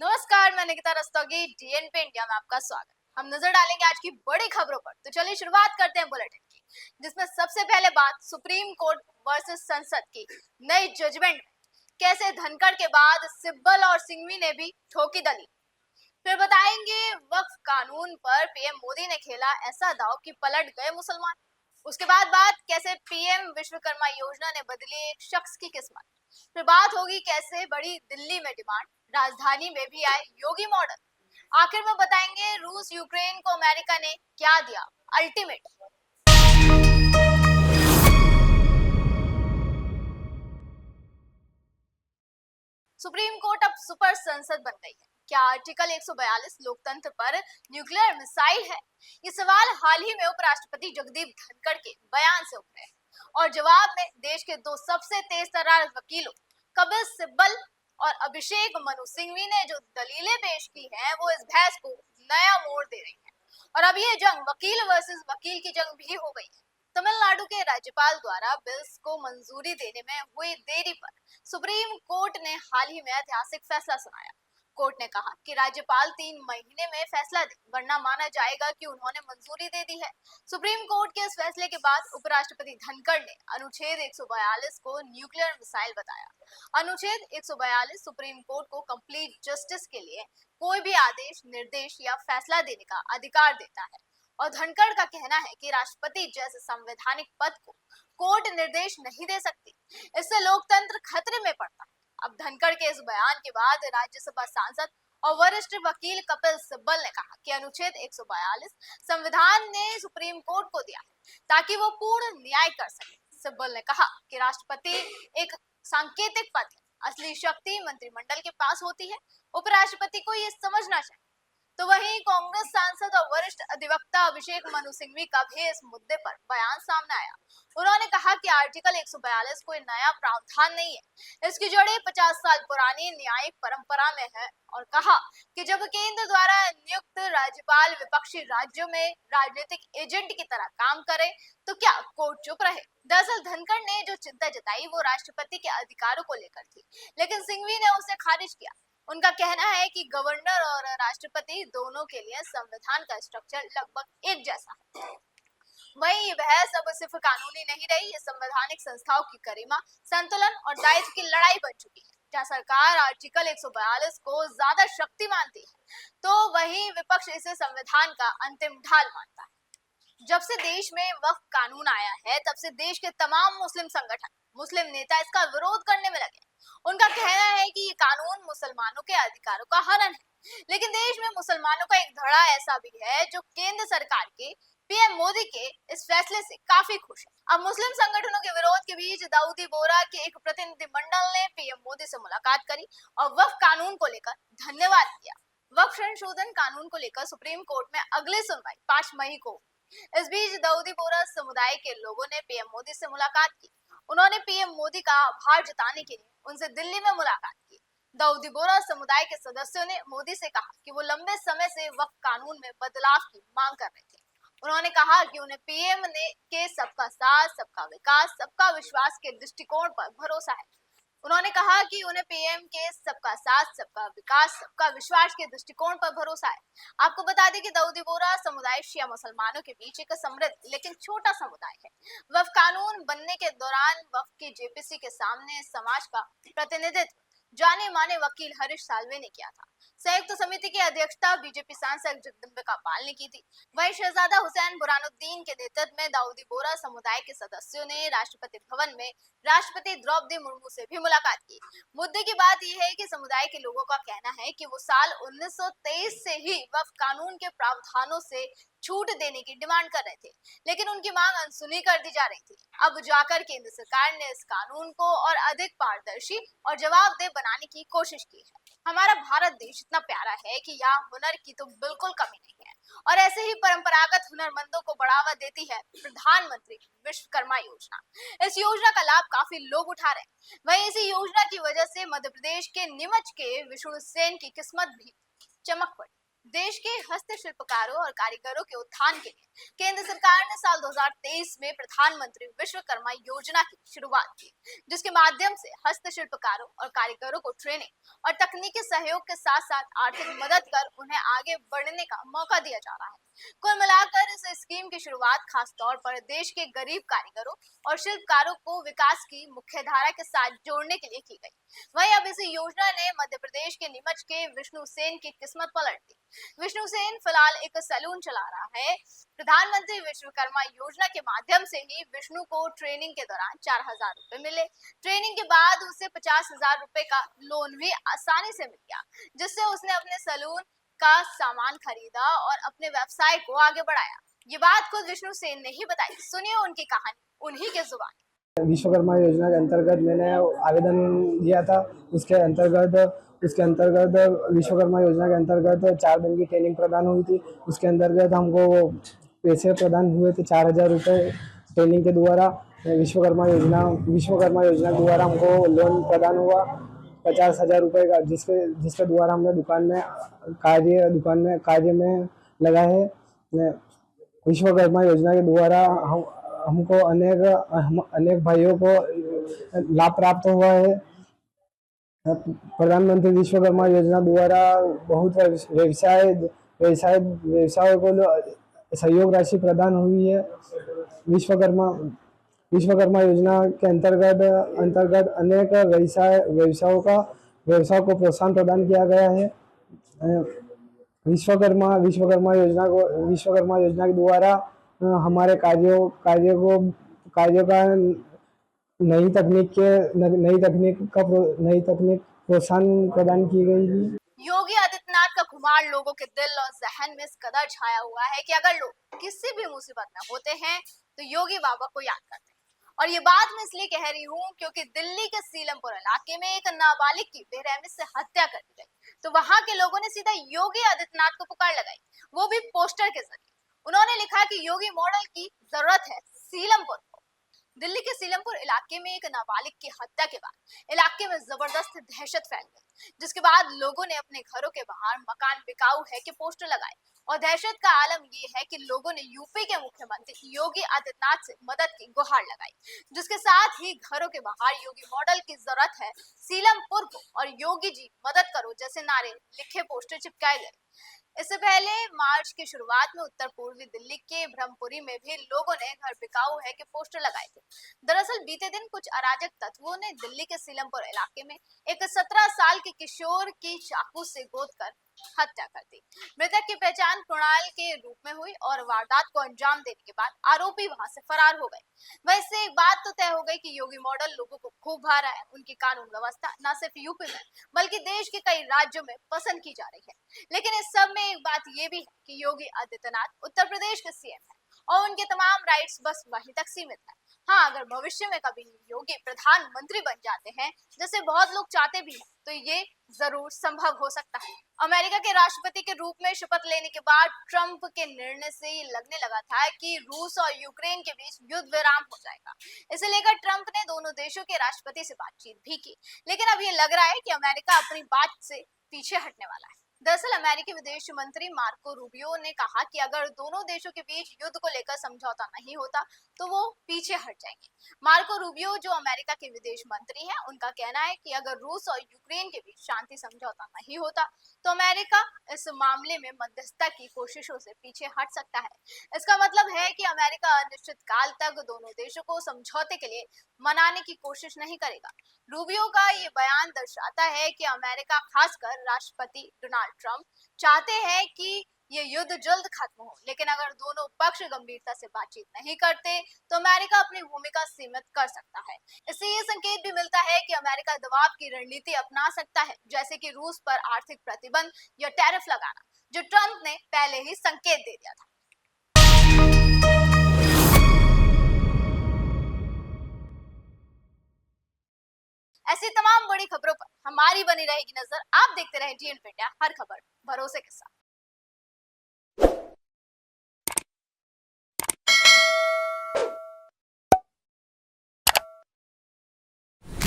नमस्कार, मैं निकिता रस्तोगी। डीएन पे इंडिया में आपका स्वागत। हम नजर डालेंगे आज की बड़ी खबरों पर। तो चलिए शुरुआत करते हैं बुलेटिन की, जिसमें सबसे पहले बात सुप्रीम कोर्ट वर्सेस संसद की नई जजमेंट में कैसे धनखड़ के बाद सिब्बल और सिंघवी ने भी ठोकी दलील। फिर बताएंगे वक्फ कानून पर पीएम मोदी ने खेला ऐसा दांव कि पलट गए मुसलमान। उसके बाद बात कैसे पीएम विश्वकर्मा योजना ने बदली एक शख्स की किस्मत। फिर बात होगी कैसे बड़ी दिल्ली में डिमांड, राजधानी में भी आए योगी मॉडल। आखिर में बताएंगे रूस यूक्रेन को अमेरिका ने क्या दिया अल्टीमेट। सुप्रीम कोर्ट अब सुपर संसद बन गई है। क्या आर्टिकल 142 लोकतंत्र पर न्यूक्लियर मिसाइल है? ये सवाल हाल ही में उपराष्ट्रपति जगदीप धनखड़ के बयान से उठे हैं और जवाब में देश के दो सबसे तेज तर्रार वकीलों कपिल सिब्बल और अभिषेक मनु सिंघवी ने जो दलीलें पेश की हैं वो इस बहस को नया मोड़ दे रही हैं। और अब ये जंग वकील वर्सेस वकील की जंग भी हो गई है। तमिलनाडु के राज्यपाल द्वारा बिल्स को मंजूरी देने में हुई देरी पर सुप्रीम कोर्ट ने हाल ही में ऐतिहासिक फैसला सुनाया। कोर्ट ने कहा कि राज्यपाल 3 महीने में फैसला दे, वरना माना जाएगा कि उन्होंने मंजूरी दे दी है। सुप्रीम कोर्ट के इस फैसले के बाद उपराष्ट्रपति धनखड़ ने अनुच्छेद 142 को न्यूक्लियर मिसाइल बताया। अनुच्छेद 142 सुप्रीम कोर्ट को कंप्लीट जस्टिस के लिए कोई भी आदेश, निर्देश या फैसला देने का अधिकार देता है। और धनखड़ का कहना है कि राष्ट्रपति जैसे संवैधानिक पद को कोर्ट निर्देश नहीं दे सकती। इससे लोकतंत्र खतरे में पड़ता है। अब धनखड़ के इस बयान के बाद राज्यसभा सांसद और वरिष्ठ वकील कपिल सिब्बल ने कहा कि अनुच्छेद 142 संविधान ने सुप्रीम कोर्ट को दिया है ताकि वो पूर्ण न्याय कर सके। सिब्बल ने कहा कि राष्ट्रपति एक सांकेतिक पद है, असली शक्ति मंत्रिमंडल के पास होती है। उपराष्ट्रपति को ये समझना चाहिए। तो वहीं कांग्रेस सांसद और वरिष्ठ अधिवक्ता अभिषेक मनु सिंघवी का भी इस मुद्दे पर बयान सामने आया। उन्होंने कहा कि आर्टिकल 142 कोई नया प्रावधान नहीं है, इसकी जड़ें 50 साल पुरानी न्यायिक परंपरा में है। और कहा कि जब केंद्र द्वारा नियुक्त राज्यपाल विपक्षी राज्यों में राजनीतिक एजेंट की तरह काम करे तो क्या कोर्ट चुप रहे। दरअसल धनखड़ ने जो चिंता जताई वो राष्ट्रपति के अधिकारों को लेकर थी, लेकिन सिंघवी ने उसे खारिज किया। उनका कहना है कि गवर्नर और राष्ट्रपति दोनों के लिए संविधान का स्ट्रक्चर लगभग एक जैसा है। वहीं ये बहस अब सिर्फ कानूनी नहीं रही, ये संवैधानिक संस्थाओं की गरिमा, संतुलन और दायित्व की लड़ाई बन चुकी है। जहाँ सरकार आर्टिकल 142 को ज्यादा शक्ति मानती है, तो वहीं विपक्ष इसे संविधान का अंतिम ढाल मानता है। जब से देश में वक्फ कानून आया है, तब से देश के तमाम मुस्लिम संगठन, मुस्लिम नेता इसका विरोध करने में लगे। उनका कहना है कि ये कानून मुसलमानों के अधिकारों का हनन है। लेकिन देश में मुसलमानों का एक धड़ा ऐसा भी है जो केंद्र सरकार के पीएम मोदी के इस फैसले से काफी खुश है। अब मुस्लिम संगठनों के विरोध के बीच दाऊदी बोरा के एक प्रतिनिधिमंडल ने पीएम मोदी से मुलाकात करी और वक्फ कानून को लेकर धन्यवाद किया। वक्फ संशोधन कानून को लेकर सुप्रीम कोर्ट में अगली सुनवाई 5 मई को। इस बीच दाऊदी बोरा समुदाय के लोगों ने पीएम मोदी से मुलाकात की। उन्होंने पीएम मोदी का आभार जताने के लिए उनसे दिल्ली में मुलाकात की। दाऊदी बोरा समुदाय के सदस्यों ने मोदी से कहा कि वो लंबे समय से वक्फ कानून में बदलाव की मांग कर रहे थे। उन्होंने कहा कि उन्हें पीएम ने के सबका साथ, सबका विकास, सबका विश्वास के दृष्टिकोण पर भरोसा है। उन्होंने कहा कि उन्हें पीएम के सबका साथ, सबका विकास, सबका विश्वास के दृष्टिकोण पर भरोसा है। आपको बता दें कि दाऊदी बोरा समुदाय शिया मुसलमानों के बीच एक समृद्ध लेकिन छोटा समुदाय है। वक्फ कानून बनने के दौरान वक्फ की जेपीसी के सामने समाज का प्रतिनिधित्व जाने माने वकील हरीश साल्वे ने किया था। संयुक्त समिति की अध्यक्षता बीजेपी सांसद जगदम्बिका पाल ने की थी। वहीं शहजादा हुसैन बुरहानुद्दीन के नेतृत्व में दाऊदी बोरा समुदाय के सदस्यों ने राष्ट्रपति भवन में राष्ट्रपति द्रौपदी मुर्मू से भी मुलाकात की। मुद्दे की बात यह है कि समुदाय के लोगों का कहना है कि वो साल 1923 से ही वक्फ कानून के प्रावधानों से छूट देने की डिमांड कर रहे थे, लेकिन उनकी मांग अनसुनी कर दी जा रही थी। अब जाकर केंद्र सरकार ने इस कानून को और अधिक पारदर्शी और जवाबदेह बनाने की कोशिश की है। हमारा भारत देश इतना प्यारा है कि यहाँ हुनर की तो बिल्कुल कमी नहीं है, और ऐसे ही परंपरागत हुनरमंदों को बढ़ावा देती है प्रधानमंत्री विश्वकर्मा योजना। इस योजना का लाभ काफी लोग उठा रहे हैं। वहीं इसी योजना की वजह से मध्य प्रदेश के नीमच के विष्णु सेन की किस्मत भी चमक पड़ी। देश के हस्तशिल्पकारों और कारीगरों के उत्थान के लिए केंद्र सरकार ने साल 2023 में प्रधानमंत्री विश्वकर्मा योजना की शुरुआत की, जिसके माध्यम से हस्तशिल्पकारों और कारीगरों को ट्रेनिंग और तकनीकी सहयोग के साथ साथ आर्थिक मदद कर उन्हें आगे बढ़ने का मौका दिया जा रहा है। कुल मिलाकर इस स्कीम की शुरुआत खास तौर पर देश के गरीब कारीगरों और शिल्पकारों को विकास की मुख्य धारा के साथ जोड़ने के लिए की गई। वहीं अब इस योजना ने मध्य प्रदेश के नीमच के विष्णु सेन की किस्मत पलट दी। विष्णु सेन फिलहाल एक सैलून चला रहा है। प्रधानमंत्री विश्वकर्मा योजना के माध्यम से ही विष्णु को ट्रेनिंग के दौरान 4,000 रुपए मिले। ट्रेनिंग के बाद उसे 50,000 रुपए का लोन भी आसानी से मिल गया, जिससे उसने अपने सैलून का सामान खरीदा और अपने व्यवसाय को आगे बढ़ाया। ये बात खुद विष्णु सेन ने ही बताई। सुनिए उनकी कहानी उन्हीं के जुबान। विश्वकर्मा योजना के अंतर्गत मैंने आवेदन दिया था। उसके अंतर्गत विश्वकर्मा योजना के अंतर्गत 4 दिन की ट्रेनिंग प्रदान हुई थी। उसके अंतर्गत हमको पैसे प्रदान हुए थे 4,000 रुपये ट्रेनिंग के द्वारा। विश्वकर्मा योजना के द्वारा हमको लोन प्रदान हुआ 50,000 रुपये का, जिसके द्वारा हमने दुकान में कार्य में लगा है। विश्वकर्मा योजना के द्वारा हमको अनेक भाइयों को लाभ प्राप्त हुआ है। प्रधानमंत्री विश्वकर्मा योजना द्वारा बहुत व्यवसायों को सहयोग राशि प्रदान हुई है। विश्वकर्मा योजना के अंतर्गत अनेक व्यवसायों को प्रोत्साहन प्रदान किया गया है। विश्वकर्मा योजना के द्वारा हमारे कार्यों का नई तकनीक प्रोत्साहन प्रदान की गई थी। योगी आदित्यनाथ का खुमार लोगों के दिल और जहन में इस कदर छाया हुआ है कि अगर लोग किसी भी मुसीबत में होते हैं तो योगी बाबा को याद करते हैं। और ये बात मैं इसलिए कह रही हूँ क्योंकि दिल्ली के सीलमपुर इलाके में एक नाबालिग की बेरहमी से हत्या कर दी गई, तो वहां के लोगों ने सीधा योगी आदित्यनाथ को पुकार लगाई, वो भी पोस्टर के जरिए। उन्होंने लिखा कि योगी मॉडल की जरूरत है सीलमपुर को। दिल्ली के सीलमपुर इलाके में एक नाबालिग की हत्या के बाद इलाके में जबरदस्त दहशत फैल गई, जिसके बाद लोगों ने अपने घरों के बाहर मकान बिकाऊ है के पोस्टर लगाए। और दहशत का आलम ये है कि लोगों ने यूपी के मुख्यमंत्री योगी आदित्यनाथ से मदद की गुहार लगाई, जिसके साथ ही घरों के बाहर योगी मॉडल की जरूरत है सीलमपुर को और योगी जी मदद करो जैसे नारे लिखे पोस्टर चिपकाए गए। इससे पहले मार्च की शुरुआत में उत्तर पूर्वी दिल्ली के ब्रह्मपुरी में भी लोगों ने घर बिकाऊ है के पोस्टर लगाए थे। दरअसल बीते दिन कुछ अराजक तत्वों ने दिल्ली के सीलमपुर इलाके में एक 17 साल के किशोर की चाकू से गोद कर हत्या कर दी। मृतक की पहचान कुणाल के रूप में हुई और वारदात को अंजाम देने के बाद आरोपी वहां से फरार हो गए। वैसे एक बात तो तय हो गई कि योगी मॉडल लोगों को खूब भा रहा है। उनकी कानून व्यवस्था न सिर्फ यूपी में बल्कि देश के कई राज्यों में पसंद की जा रही है। लेकिन इस सब में एक बात ये भी है कि योगी आदित्यनाथ उत्तर प्रदेश के सीएम है और उनके तमाम राइट्स बस वहीं तक सीमित है। हाँ, अगर भविष्य में कभी योगी प्रधानमंत्री बन जाते हैं, जैसे बहुत लोग चाहते भी हैं, तो ये जरूर संभव हो सकता है। अमेरिका के राष्ट्रपति के रूप में शपथ लेने के बाद ट्रंप के निर्णय से ये लगने लगा था कि रूस और यूक्रेन के बीच युद्ध विराम हो जाएगा। इसे लेकर ट्रंप ने दोनों देशों के राष्ट्रपति से बातचीत भी की, लेकिन अब ये लग रहा है कि अमेरिका अपनी बात से पीछे हटने वाला है। दरअसल अमेरिकी विदेश मंत्री मार्को रूबियो ने कहा कि अगर दोनों देशों के बीच युद्ध को लेकर समझौता नहीं होता तो वो पीछे हट जाएंगे। मार्को रूबियो जो अमेरिका के विदेश मंत्री हैं, उनका कहना है कि अगर रूस और यूक्रेन के बीच शांति समझौता नहीं होता तो अमेरिका इस मामले में मध्यस्थता की कोशिशों से पीछे हट सकता है। इसका मतलब है कि अमेरिका अनिश्चित काल तक दोनों देशों को समझौते के लिए मनाने की कोशिश नहीं करेगा। रूबियो का ये बयान दर्शाता है कि अमेरिका, खासकर राष्ट्रपति डोनाल्ड ट्रंप, चाहते हैं कि ये युद्ध जल्द खत्म हो, लेकिन अगर दोनों पक्ष गंभीरता से बातचीत नहीं करते तो अमेरिका अपनी भूमिका सीमित कर सकता है। इससे ये संकेत भी मिलता है कि अमेरिका दबाव की रणनीति अपना सकता है, जैसे कि रूस पर आर्थिक प्रतिबंध या टैरिफ लगाना, जो ट्रंप ने पहले ही संकेत दे दिया था। ऐसी तमाम बड़ी खबरों पर हमारी बनी रहेगी नजर। आप देखते रहें GN इंडिया, हर खबर भरोसे के साथ।